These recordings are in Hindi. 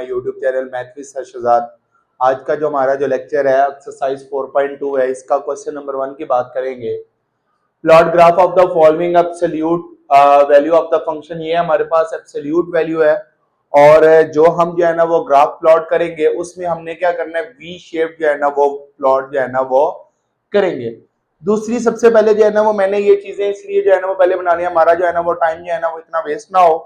YouTube channel math with Shahzad. आज का जो हमारा जो लेक्चर है एक्सरसाइज 4.2 है, इसका क्वेश्चन नंबर 1 की बात करेंगे। Plot graph of the following absolute value of the function. ये हमारे पास एब्सोल्यूट वैल्यू है और जो हम जो है ना वो ग्राफ प्लॉट करेंगे उसमें हमने क्या करना है, वी शेप जो है ना वो प्लॉट जो है ना वो करेंगे। दूसरी सबसे पहले जो है ना वो मैंने ये चीजें इसलिए जो है ना वो पहले बनानी है, हमारा जो है ना वो टाइम जो है ना वो इतना वेस्ट ना हो।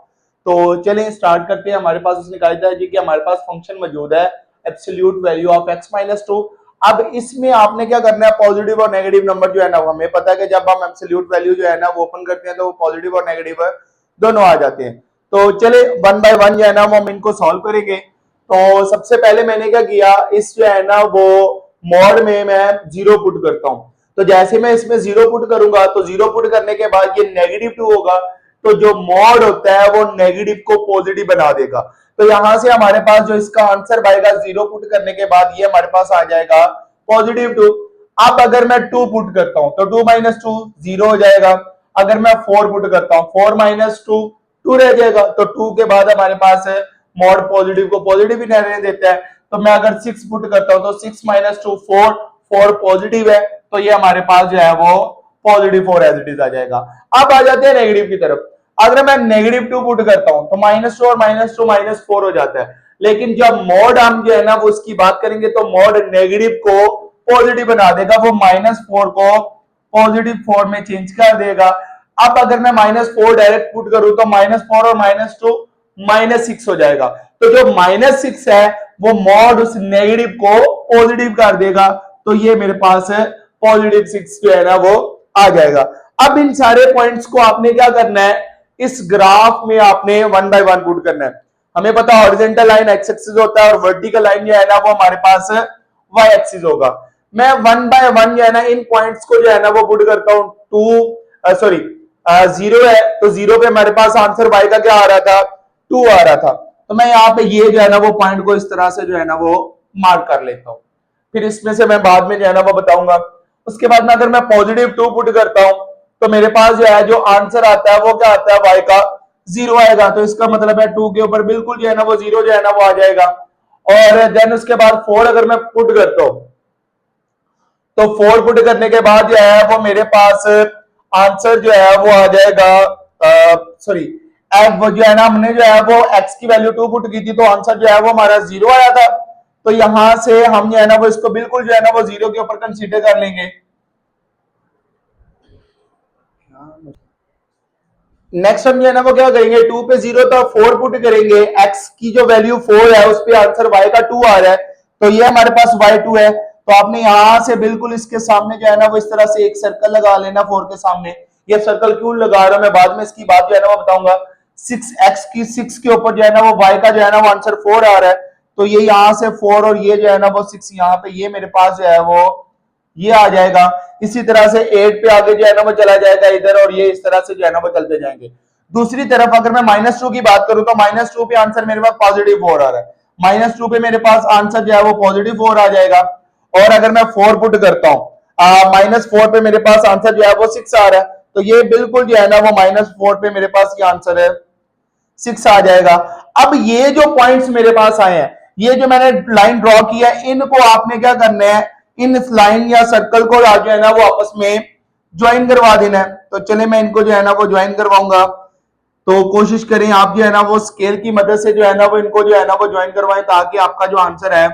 तो चलें स्टार्ट करते हैं। हमारे पास उसने कहा था जी कि हमारे पास फंक्शन मौजूद है एब्सोल्यूट वैल्यू ऑफ x-2। अब इसमें आपने क्या करना है, पॉजिटिव और नेगेटिव नंबर जो है ना, हमें पता है कि जब हम एब्सोल्यूट वैल्यू जो है ना वो ओपन करते हैं तो वो पॉजिटिव और नेगेटिव दोनों आ जाते हैं। तो चले 1 बाय 1 जो है ना वो हम इनको सॉल्व करेंगे। तो सबसे पहले मैंने क्या किया, इस जो है ना वो मॉड में मैं 0 पुट करता हूं। तो जैसे मैं इसमें 0 पुट करूंगा तो 0 पुट करने के बाद ये -2 होगा, तो जो मॉड होता है वो नेगेटिव को पॉजिटिव बना देगा। तो यहां से हमारे पास जो इसका आंसर आएगा 0 पुट करने के बाद ये हमारे पास आ जाएगा +2। अब अगर मैं 2 पुट करता हूं तो 2 - 2 0 हो जाएगा। अगर मैं 4 पुट करता हूं 4 - 2 2 रह जाएगा। तो 2 के बाद हमारे पास है मॉड पॉजिटिव को पॉजिटिव ही रहने देता है। तो मैं अगर 6 पुट करता हूं तो 6 - 2 4 4 पॉजिटिव है, तो ये हमारे पास जो है वो +4 एज इट इज आ जाएगा। अब आ जाते हैं नेगेटिव की तरफ। अगर मैं -2 पुट करता हूं तो -2 और -2 -4 हो जाता है। लेकिन जब मॉड हम जो है ना वो उसकी बात करेंगे तो मॉड नेगेटिव को पॉजिटिव बना देगा, वो -4 को +4 में चेंज कर देगा। अब अगर मैं -4 डायरेक्ट पुट करूं तो -4 और -2 -6 हो जाएगा। तो जो -6 है वो मॉड उस नेगेटिव को पॉजिटिव कर देगा, तो ये मेरे पास है +6 जो है ना वो आ जाएगा। अब इन सारे पॉइंट्स को आपने क्या करना है, इस ग्राफ में आपने 1 बाय 1 पुट करना है। हमें पता है हॉरिजॉन्टल लाइन एक्स एक्सिस होता है और वर्टिकल लाइन जो है ना वो हमारे पास वाई एक्सिस होगा। मैं 1 बाय 1 जो है ना इन पॉइंट्स को जो है ना वो पुट करता हूं। 0 है तो 0 पे हमारे पास आंसर वाई का क्या आ रहा था, 2 आ रहा था। तो मैं यहाँ पे ये जो है ना वो पॉइंट को इस तरह से जो है ना वो मार्क कर लेता हूं। फिर इसमें से मैं बाद में जो है ना वो बताऊंगा। उसके बाद में अगर मैं +2 पुट करता हूं तो मेरे पास जो है जो आंसर आता है वो क्या आता है, y का 0 आएगा। तो इसका मतलब है 2 के ऊपर बिल्कुल जो है ना वो 0 जो है ना वो आ जाएगा। और देन उसके बाद 4 अगर मैं पुट करता हूं तो 4 पुट करने के बाद जो है वो मेरे पास आंसर जो है वो आ जाएगा, सॉरी वो जो है ना हमने जो है वो x की वैल्यू 2 पुट की थी तो आंसर जो है वो हमारा 0 आया था। तो यहां से हम जो है ना वो इसको बिल्कुल जो है ना वो 0 के ऊपर कंसीडर कर लेंगे। नेक्स्ट हम जो है ना वो क्या करेंगे, 2 पे 0 था 4 पुट करेंगे, x की जो वैल्यू 4 है उस पे आंसर y का 2 आ रहा है, तो ये हमारे पास y2 है। तो आपने यहां से बिल्कुल इसके सामने जो है ना वो इस तरह से एक सर्कल लगा लेना 4 के सामने। ये सर्कल क्यों लगा रहा हूं मैं बाद में इसकी बात जो है ना वो बताऊंगा। 6 के ऊपर जो है ना वो y का जो है ना वो आंसर 4 आ रहा है, तो ये यहां से 4 और ये जो है ना वो 6 यहाँ पे ये मेरे पास जो है वो ये आ जाएगा। इसी तरह से 8 पे आगे जो है ना वो चला जाएगा इधर, और ये इस तरह से जो है ना वो चलते जाएंगे। दूसरी तरफ अगर मैं -2 की बात करूं तो -2 पे आंसर मेरे पास +4 आ रहा है। -2 पे मेरे पास आंसर जो है वो +4 आ जाएगा। और अगर मैं 4 पुट करता हूं -4 पे मेरे पास आंसर जो है वो 6 आ रहा है, तो ये बिल्कुल जो है ना वो -4 पे मेरे पास ये आंसर है 6 आ जाएगा। अब ये जो पॉइंट्स मेरे पास आए हैं, ये जो मैंने लाइन ड्रॉ की है, इनको आपने क्या करना है, इन लाइन या सर्कल को जो है ना वो आपस में ज्वाइन करवा देना है। तो चले मैं इनको जो है ना वो ज्वाइन करवाऊंगा। तो कोशिश करें आप जो है ना वो स्केल की मदद से जो है ना वो इनको जो है ना वो ज्वाइन करवाएं, ताकि आपका जो आंसर है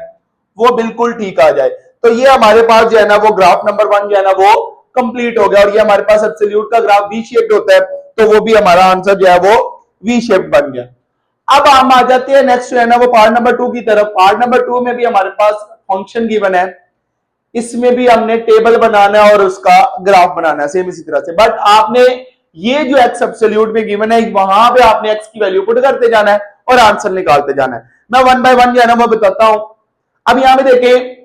वो बिल्कुल ठीक आ जाए। तो ये हमारे पास जो है ना वो ग्राफ नंबर 1 जो है ना वो कंप्लीट हो गया। और ये हमारे पास एब्सोल्यूट का ग्राफ वी शेप्ड होता है, तो वो भी हमारा आंसर जो है वो वी शेप्ड बन गया। अब हम आ जाते हैं नेक्स्ट जो है ना वो पार्ट नंबर 2 की तरफ। पार्ट नंबर 2 में भी हमारे पास फंक्शन गिवन है, इसमें भी हमने टेबल बनाना है और उसका ग्राफ बनाना है सेम इसी तरह से। बट आपने ये जो एक्स एब्सोल्यूट में गिवन है वहां पे आपने एक्स की वैल्यू पुट करते जाना है और आंसर निकालते जाना है। मैं 1 बाय 1 जो है ना वो बताता हूं। अब यहां पे देखें,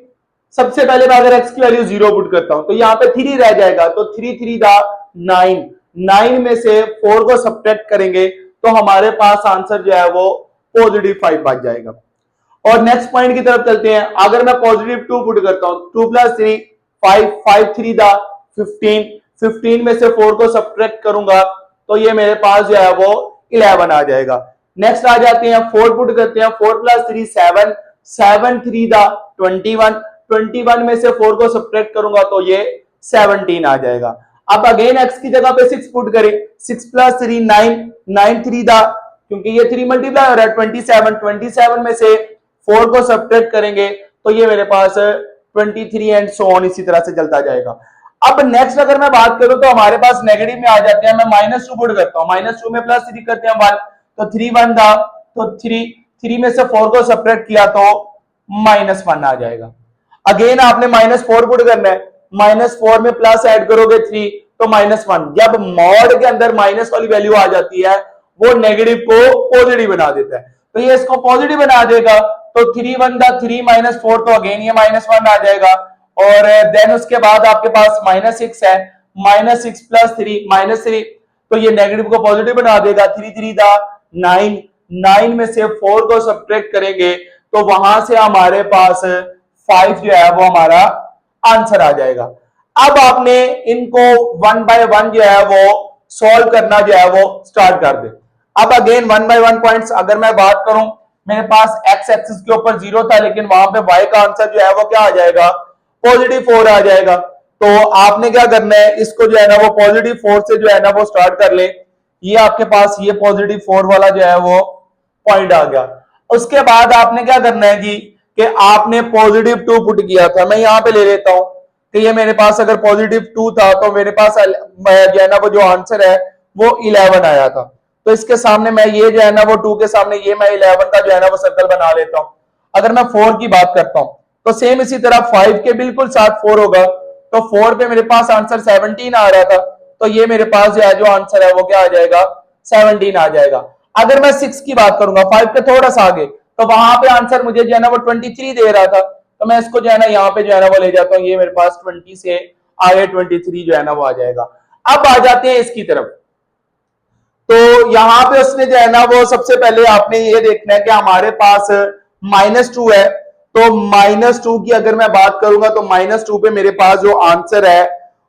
सबसे पहले मैं अगर एक्स की वैल्यू 0 पुट करता हूं तो यहां पे 3 रह जाएगा, तो 3 3 दा 9, 9 में से 4 को सब्ट्रैक्ट करेंगे तो हमारे पास आंसर जो है वो +5 बच जाएगा। और नेक्स्ट पॉइंट की तरफ चलते हैं। अगर मैं +2 पुट करता हूं 2 + 3 5, 5 3 दा 15, 15 में से 4 को सब्ट्रैक्ट करूंगा तो ये मेरे पास जो है वो 11 आ जाएगा। नेक्स्ट आ जाते हैं 4 पुट करते हैं, 4 प्लस 3 7, 7 3 दा 21, 21 में से 4 को सब्ट्रैक्ट करूंगा तो ये 17 आ जाएगा। अब अगेन x की जगह पे 6 पुट करें, 6 प्लस 3 9, 9 3 दा, क्योंकि ये 3 मल्टीप्लाई हो रहा है 27, 27 में से 4 को सब्ट्रैक्ट करेंगे तो ये मेरे पास 23 एंड सो ऑन इसी तरह से चलता जाएगा। अब नेक्स्ट अगर मैं बात करूं तो हमारे पास नेगेटिव में आ जाते हैं, मैं -2 पुट करता हूं, -2 में +3 करते हैं 1, तो 3 1 दा, तो 3 में से 4 को सब्ट्रैक्ट किया तो -1 आ जाएगा। अगेन आपने -4 पुट करना है, -4 में प्लस ऐड करोगे 3 तो -1। जब मॉड के अंदर माइनस वाली वैल्यू आ जाती है वो नेगेटिव को पॉजिटिव बना देता है, तो ये इसको पॉजिटिव बना देगा, तो 3 1 दा 3 -4 तो अगेन ये -1 आ जाएगा। और देन उसके बाद आपके पास -6 है, -6 प्लस 3 -3, तो ये नेगेटिव को पॉजिटिव बना देगा। 3 3 दा 9, 9 में से 4 को सब्ट्रैक्ट करेंगे तो वहां से हमारे पास 5 जो है वो हमारा आंसर आ जाएगा। अब आपने इनको 1 बाय 1 जो है वो सॉल्व करना जो है वो स्टार्ट कर दे। अब अगेन 1 बाय 1 पॉइंट्स अगर मैं बात करूं, मेरे पास एक्स एक्सिस के ऊपर 0 था, लेकिन वहां पे y का आंसर जो है वो क्या आ जाएगा, +4 आ जाएगा। तो आपने क्या करना है, इसको जो है ना वो +4 से जो है ना वो स्टार्ट कर ले। ये आपके पास ये +4 वाला जो है वो पॉइंट आ गया। उसके बाद आपने क्या करना है जी, कि आपने +2 पुट किया था, मैं यहां पे ले लेता हूं कि ये मेरे पास अगर +2 था तो मेरे पास जो है ना वो जो आंसर है वो 11 आया था। तो इसके सामने मैं ये जो है ना वो 2 के सामने ये मैं 11 का जो है ना वो सर्कल बना लेता हूं। अगर मैं 4 की बात करता हूं तो सेम इसी तरह 5 के बिल्कुल साथ 4 होगा, तो 4 पे मेरे पास आंसर 17 आ रहा था, तो ये मेरे पास जो आंसर है वो क्या आ जाएगा, 17 आ जाएगा। अगर मैं 6 की बात करूंगा, 5 पे थोड़ा सा आगे, तो वहां पे आंसर मुझे जो है ना वो 23 दे रहा था, तो मैं इसको जो है ना यहाँ पे जो है ना वो ले जाता हूँ, ये मेरे पास 20 से आगे 23 जो है ना वो आ जाएगा। अब आ जाते हैं इसकी तरफ, तो यहां पे उसने जो है ना वो सबसे पहले आपने ये देखना है कि हमारे पास -2 है, तो -2 की अगर मैं बात करूंगा तो -2 पे मेरे पास जो आंसर है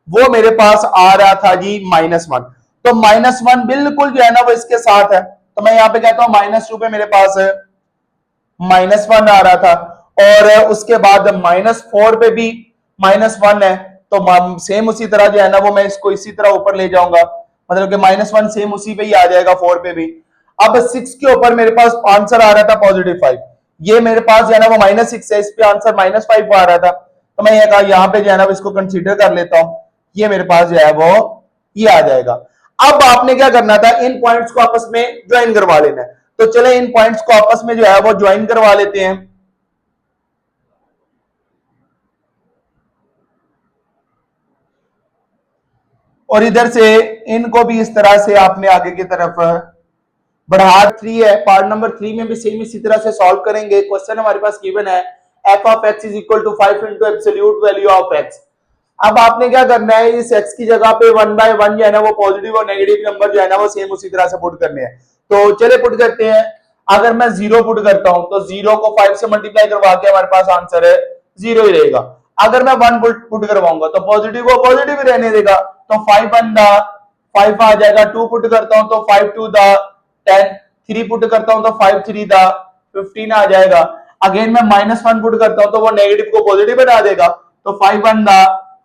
वो मेरे पास आ रहा था जी -1, तो -1 बिल्कुल जो है ना वो इसके साथ है, तो मैं यहां पे कहता हूं -2 पे मेरे पास -1 आ रहा था। और उसके बाद -4 पे भी -1 है, तो सेम उसी तरह जो है ना वो मैं इसको इसी तरह ऊपर ले जाऊंगा, मतलब कि -1 सेम उसी पे ही आ जाएगा 4 पे भी। अब 6 के ऊपर मेरे पास आंसर आ रहा था +5, ये मेरे पास जो है ना वो -6 है, इस पे आंसर -5 आ रहा था, तो मैं ये कहा यहाँ पे जो है ना इसको कंसीडर कर लेता हूं, ये मेरे पास जो है वो ये आ जाएगा। अब आपने क्या करना था, इन पॉइंट्स को आपस में ज्वाइन करवा लेना है, तो चले इन पॉइंट्स को आपस में जो है वो ज्वाइन करवा लेते हैं। और इधर से इनको भी इस तरह से आपने आगे की तरफ बढ़ा। 3 है, पार्ट नंबर 3 में भी सेम इसी तरह से सॉल्व करेंगे। क्वेश्चन हमारे पास गिवन है f of x is equal to 5 into absolute value of x। अब आपने क्या करना है, इस x की जगह पे 1 बाय 1 जो है ना वो पॉजिटिव और नेगेटिव नंबर जो है ना वो सेम उसी तरह से पुट करने हैं। तो चले पुट करते हैं। अगर मैं 0 पुट करता हूं तो 0 को 5 से मल्टीप्लाई करवा के हमारे पास आंसर है 0 ही रहेगा। अगर मैं 1 पुट करवाऊंगा तो पॉजिटिव को पॉजिटिव ही रहने देगा, तो 5 1 दा 5 आ जाएगा। 2 पुट करता हूं तो 5 2 दा 10, 3 पुट करता हूं तो 5 3 दा 15 आ जाएगा। अगेन मैं -1 पुट करता हूं तो वो नेगेटिव को पॉजिटिव बना देगा, तो 5 1 दा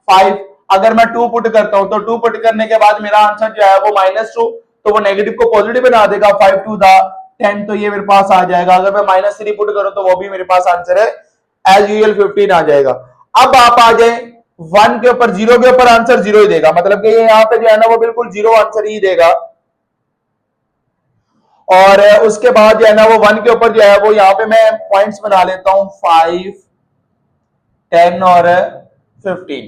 5। अगर मैं 2 पुट करता हूं तो 2 पुट करने के बाद मेरा आंसर जो है वो -2, तो वो नेगेटिव को पॉजिटिव बना देगा, 5 2 दा 10, तो ये मेरे पास आ जाएगा। अगर मैं -3 पुट करूं तो वो भी मेरे पास आंसर है एज यूजुअल 15 आ जाएगा। अब आप आ जाए 1 के ऊपर, 0 के ऊपर आंसर 0 ही देगा, मतलब कि यहाँ पे जो है ना वो बिल्कुल 0 आंसर ही देगा। और उसके बाद जो है ना वो 1 के ऊपर जो है वो यहाँ पे मैं पॉइंट्स बना लेता हूं 5 10 और 15,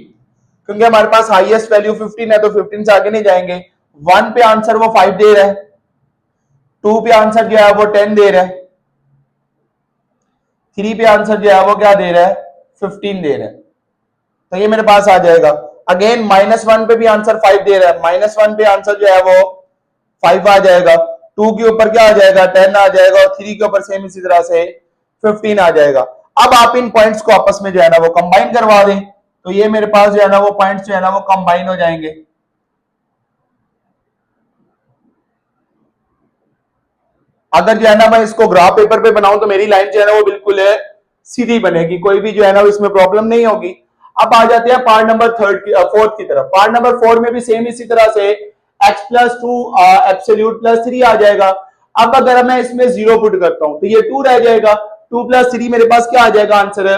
क्योंकि हमारे पास हाईएस्ट वैल्यू 15 है तो 15 से आगे नहीं जाएंगे। 1 पे आंसर वो 5 दे रहा है, 2 पे आंसर जो है वो 10 दे रहा है, 3 पे आंसर जो है वो क्या दे रहा है, 15 दे रहा है, तो ये मेरे पास आ जाएगा। अगेन -1 पे भी आंसर 5 दे रहा है, -1 पे आंसर जो है वो 5 आ जाएगा। 2 के ऊपर क्या आ जाएगा, 10 आ जाएगा, और 3 के ऊपर सेम इसी तरह से 15 आ जाएगा। अब आप इन पॉइंट्स को आपस में जो है ना वो कंबाइन करवा दें, तो ये मेरे पास जो है ना वो पॉइंट्स जो है ना वो कंबाइन हो जाएंगे। अगर जो है ना मैं इसको ग्राफ पेपर पे बनाऊं तो मेरी लाइन जो है ना वो बिल्कुल सीधी बनेगी, कोई भी जो है ना इसमें प्रॉब्लम नहीं होगी। अब आ जाते हैं पार्ट नंबर फोर्थ की तरफ। पार्ट नंबर 4 में भी सेम इसी तरह से x plus two absolute plus 3 आ जाएगा। अब अगर मैं इसमें 0 पुट करता हूं तो ये 2 रह जाएगा, 2 प्लस 3 मेरे पास क्या आ जाएगा आंसर है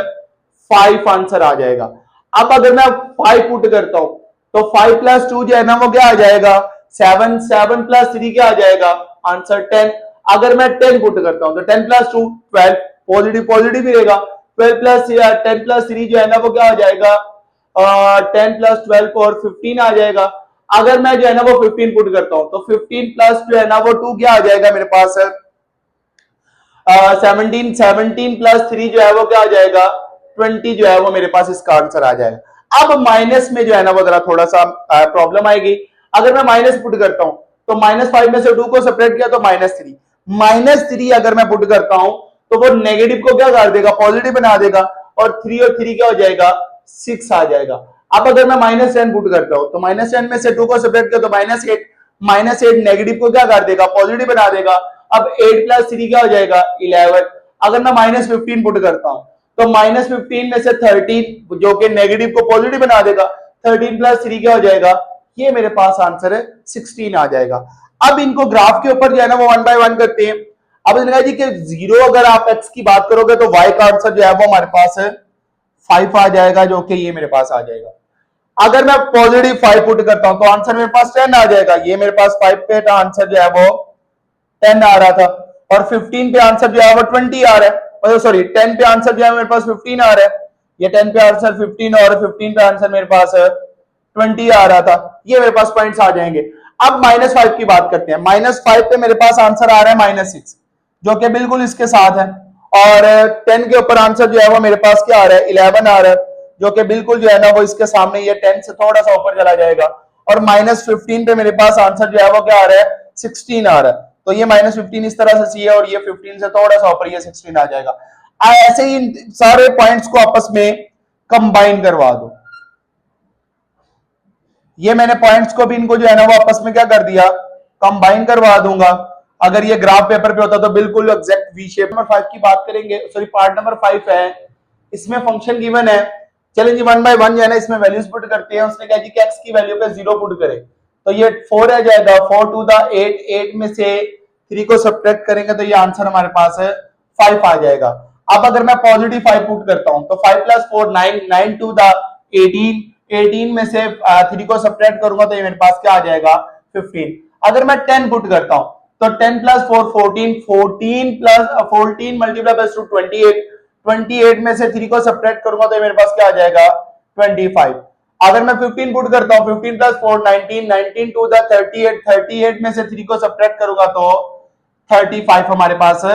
5 आंसर आ जाएगा। अब अगर मैं 5 पुट करता हूं तो 5 प्लस 2 जो है ना वो क्या आ जाएगा 7, 7 प्लस 3 क्या आ जाएगा आंसर 10। अगर मैं 10 पुट करता हूं तो 10 प्लस 2 12, पॉजिटिव पॉजिटिव ही रहेगा, 12 प्लस 10 प्लस 3 जो है ना वो क्या आ जाएगा 10 प्लस 12 और 15 आ जाएगा। अगर मैं जो है ना वो 15 पुट करता हूं तो 15 प्लस जो है ना वो 2 क्या आ जाएगा मेरे पास 17, 17 प्लस 3 जो है वो क्या आ जाएगा 20 जो है वो मेरे पास इसका आंसर आ जाएगा। अब माइनस में जो है ना वो जरा थोड़ा सा प्रॉब्लम आएगी। अगर मैं माइनस पुट करता हूं तो -5 में से 2 को सेपरेट किया तो -3, -3 अगर मैं पुट करता हूं तो वो नेगेटिव को क्या कर देगा पॉजिटिव बना देगा, और 3 और 3 क्या हो जाएगा 6 आ जाएगा। अब अगर मैं -10 पुट करता हूं तो -10 में से 2 को सेपरेट किया तो -8, -8 नेगेटिव को क्या कर देगा पॉजिटिव बना देगा। अब 8 प्लस 3 क्या हो जाएगा 11। अगर मैं -15 पुट करता हूं तो -15 में से 13 जो कि नेगेटिव को पॉजिटिव बना देगा, 13 प्लस 3 क्या हो जाएगा ये मेरे पास आंसर है 16 आ जाएगा। अब इनको ग्राफ के ऊपर जो है ना वो 1 बाय 1 करते हैं। अब इन्होंने कहा जी कि 0 अगर आप x की बात करोगे तो y का आंसर जो है वो हमारे पास है 5 आ जाएगा, जो कि ये मेरे पास आ जाएगा। अगर मैं पॉजिटिव 5 पुट करता हूं तो आंसर मेरे पास 10 आ जाएगा। ये मेरे पास 5 पे आंसर जो है वो 10 आ रहा था, और 15 पे आंसर जो है वो 20 आ रहा है, सॉरी 10 पे आंसर जो है मेरे पास 15 आ रहा है। ये 10 पे आंसर 15 और 15 पे आंसर मेरे पास 20 आ रहा था। ये मेरे पास पॉइंट्स आ जाएंगे। अब -5 की बात करते हैं। -5 पे मेरे पास आंसर आ रहा है -6, जो कि बिल्कुल इसके साथ है, और 10 के ऊपर आंसर जो है वो मेरे पास क्या आ रहा है 11 आ रहा है, जो कि बिल्कुल जो है ना वो इसके सामने, ये 10 से थोड़ा सा ऊपर चला जाएगा। और -15 पे मेरे पास आंसर जो है वो क्या आ रहा है 16 आ रहा है। तो ये -15 इस तरह से सी है, और ये 15 से थोड़ा सा ऊपर ये 16 आ जाएगा। ऐसे ही सारे पॉइंट्स को आपस में कंबाइन करवा दो। ये मैंने पॉइंट्स को भी इनको जो है ना वो आपस में क्या कर दिया कंबाइन करवा दूंगा। अगर ये ग्राफ पेपर पे होता तो बिल्कुल एग्जैक्ट वी शेप। नंबर 5 की बात करेंगे, सॉरी पार्ट नंबर 5 है, इसमें फंक्शन गिवन है। चलें जी 1 बाय 1 जो है ना इसमें वैल्यूज पुट करते हैं। उसने कहा जी कि x की वैल्यू पे 0 पुट करे तो ये 4 आ जाएगा, 4 टू द 8, 8 में से 3 को सब्ट्रैक्ट करेंगे तो ये आंसर हमारे पास है 5 आ जाएगा। अब अगर मैं पॉजिटिव 5 पुट करता हूं तो 5 प्लस 4 9, 9 टू द 18, 18 में से 3 को सब्ट्रैक्ट करूंगा तो ये मेरे पास क्या आ जाएगा 15। अगर मैं 10 पुट करता हूं तो 10 प्लस 4 14, 14 प्लस 14 मल्टीप्लाई बाय 28, 28 में से 3 को सब्ट्रैक्ट करूंगा तो ये मेरे पास क्या आ जाएगा 25। अगर मैं 15 पुट करता हूं 15 प्लस 4 19, 19 टू द 38, 38 में से 3 को सब्ट्रैक्ट करूंगा तो 35 हमारे पास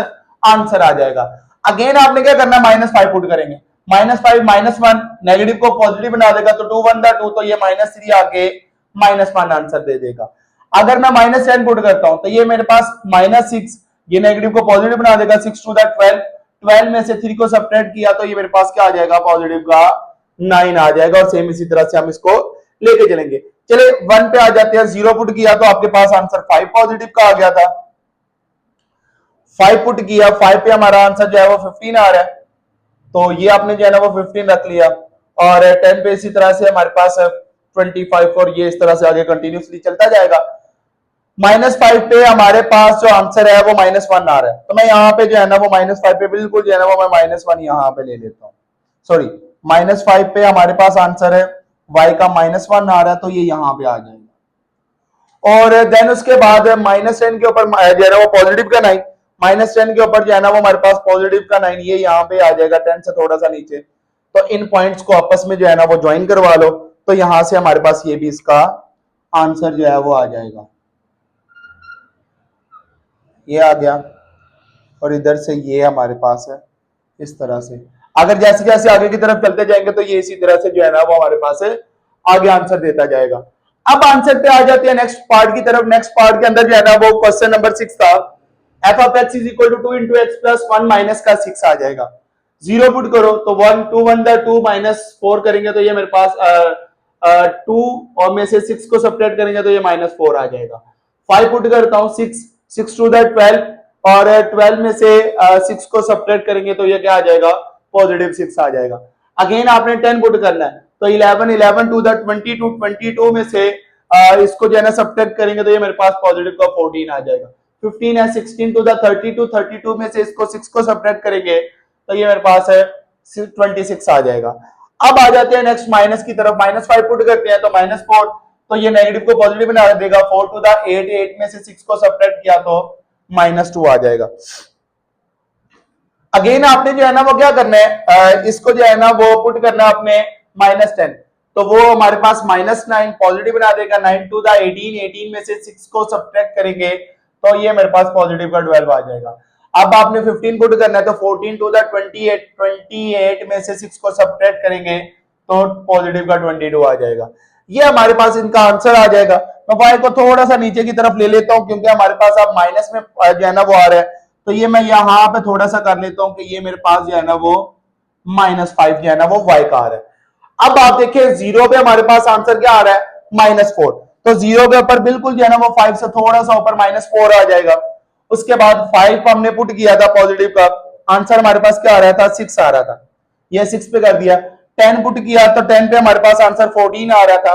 आंसर आ जाएगा। अगेन आपने क्या करना -5 पुट करेंगे, -5 -1 नेगेटिव को पॉजिटिव बना देगा तो 2 1 2 तो ये -3 आके -1 आंसर दे देगा। अगर मैं -10 पुट करता हूं तो ये मेरे पास -6, ये नेगेटिव को पॉजिटिव बना देगा, 6 टू द 12, 12 में से 3 को सब्ट्रैक्ट किया तो ये मेरे पास क्या आ जाएगा पॉजिटिव का 9 आ जाएगा। और सेम इसी तरह से हम इसको लेके चलेंगे। चले 1 पे आ जाते हैं। 0 पुट किया तो आपके पास आंसर 5 पॉजिटिव का आ गया था। 5 पुट किया, 5 पे हमारा आंसर जो है वो 15 आ रहा है, तो ये आपने जो है ना वो 15 रख लिया। और 10 पे इसी तरह से हमारे पास 25, और ये इस तरह से आगे कंटिन्यूसली चलता जाएगा। -5 पे हमारे पास जो आंसर है वो -1 आ रहा है, तो मैं यहाँ पे जो है ना वो -5 पे बिल्कुल जो है ना वो मैं -1 यहाँ पे ले लेता हूँ। सॉरी -5 पे हमारे पास आंसर है y का -1 आ रहा है, तो ये यहाँ पे आ जाएगा। और देन उसके बाद -10 के ऊपर जो है ना वो पॉजिटिव का 9, -10 के ऊपर जो है ना वो हमारे पास पॉजिटिव का 9, ये यहाँ पे आ जाएगा 10 से थोड़ा सा नीचे। तो इन पॉइंट्स को आपस में जो है ना वो ज्वाइन करवा लो, तो यहां से हमारे पास ये भी इसका आंसर जो है वो आ जाएगा। ये आ गया, और इधर से ये हमारे पास है इस तरह से। अगर जैसे जैसे आगे की तरफ चलते जाएंगे तो ये इसी तरह से जो है ना वो हमारे पास है आगे आंसर देता जाएगा। अब आंसर पे आ जाते हैं नेक्स्ट पार्ट की तरफ। नेक्स्ट पार्ट के अंदर जो है ना वो क्वेश्चन नंबर 6 था, f of x is equal to 2 into x plus 1 minus का 6 आ जाएगा। 0 पुट करो तो 1 2 1 द 2 -4 करेंगे तो ये मेरे पास 2 और में से 6 को सब्ट्रैक्ट करेंगे तो ये -4 आ जाएगा। 5 पुट करता हूं 6 6 टू द 12, और 12 में से 6 को सब्ट्रैक्ट करेंगे तो ये क्या आ जाएगा, पॉजिटिव 6 आ जाएगा। अगेन आपने 10 पुट करना है, तो 11 टू द 22 में से इसको जो है ना सब्ट्रैक्ट करेंगे तो ये मेरे पास पॉजिटिव का 14 आ जाएगा। 15 है, 16 टू द 32 में से इसको 6 को सब्ट्रैक्ट करेंगे तो ये मेरे पास है 26 आ जाएगा। अब आ जाते हैं नेक्स्ट माइनस की तरफ, -5 पुट करते हैं तो -4, तो ये नेगेटिव को पॉजिटिव बना देगा। 4 टू द 8, 8 में से 6 को सब्ट्रैक्ट किया तो -2 आ जाएगा। अगेन आपने जो है ना वो क्या करना है, इसको जो है ना वो पुट करना है अपने -10, तो वो हमारे पास -9 पॉजिटिव बना देगा। 9 टू द 18, 18 में से 6 को सब्ट्रैक्ट करेंगे तो ये मेरे पास पॉजिटिव का 12 आ जाएगा। अब आपने 15 पुट करना है, तो 14 टू द 28, 28 में से 6 को सब्ट्रैक्ट करेंगे तो पॉजिटिव का 22 आ जाएगा। ये हमारे पास इनका आंसर आ जाएगा। मैं y को थोड़ा सा नीचे की तरफ ले लेता हूं क्योंकि हमारे पास अब माइनस में जो है ना वो आ रहा है, तो ये मैं यहां पे थोड़ा सा कर लेता हूं कि ये मेरे पास जो है ना वो -5 जो है ना वो y का आ रहा है। अब आप देखिए जीरो पे हमारे पास आंसर क्या आ रहा है, -4, तो जीरो के ऊपर बिल्कुल जो है ना वो 5 से थोड़ा सा ऊपर -4 आ जाएगा। उसके बाद 5 हमने पुट किया था पॉजिटिव का, आंसर हमारे पास क्या आ रहा था, 6 आ रहा था, ये 6 पे कर दिया। 10 पुट किया तो 10 पे हमारे पास आंसर 14 आ रहा था,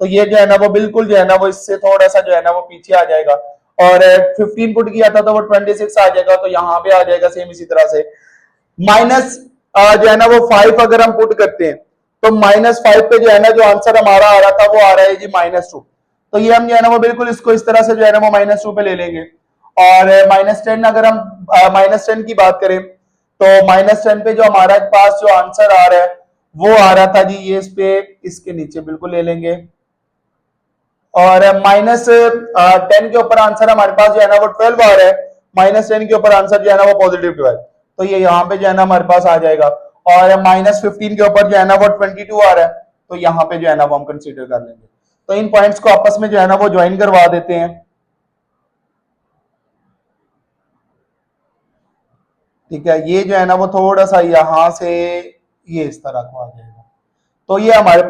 तो ये जो है ना वो बिल्कुल जो है ना वो इससे थोड़ा सा जो है ना वो पीछे आ जाएगा। और 15 पुट किया था तो वो 26 आ जाएगा, तो यहाँ पे आ जाएगा सेम इसी तरह से। माइनस जो है ना वो 5 अगर हम पुट करते हैं तो -5 पे जो है ना जो आंसर हमारा आ रहा था वो आ रहा है जी -2, तो ये हम जो है ना वो बिल्कुल इसको इस तरह से जो है ना वो -2 पे ले लेंगे। और -10 अगर हम -10 की बात करें तो -10 पे जो हमारा पास जो आंसर आ रहा है वो आ रहा था जी ये इस पे, इसके नीचे बिल्कुल ले लेंगे। और -10 के ऊपर आंसर हमारे पास जो है ना वो 12 आ रहा है, -10 के ऊपर आंसर जो है ना वो पॉजिटिव 12, तो ये यहाँ पे जो है ना हमारे पास आ जाएगा। और -15 के ऊपर जो है ना वो 22 आ रहा है, तो यहाँ पे जो है ना वो हम कंसीडर कर लेंगे। तो इन पॉइंट्स को आपस में जो है ना वो ज्वाइन करवा देते हैं, ठीक है। ये जो है ना वो थोड़ा सा यहां से ये इस तरह को आ जाएगा, तो ये हमारे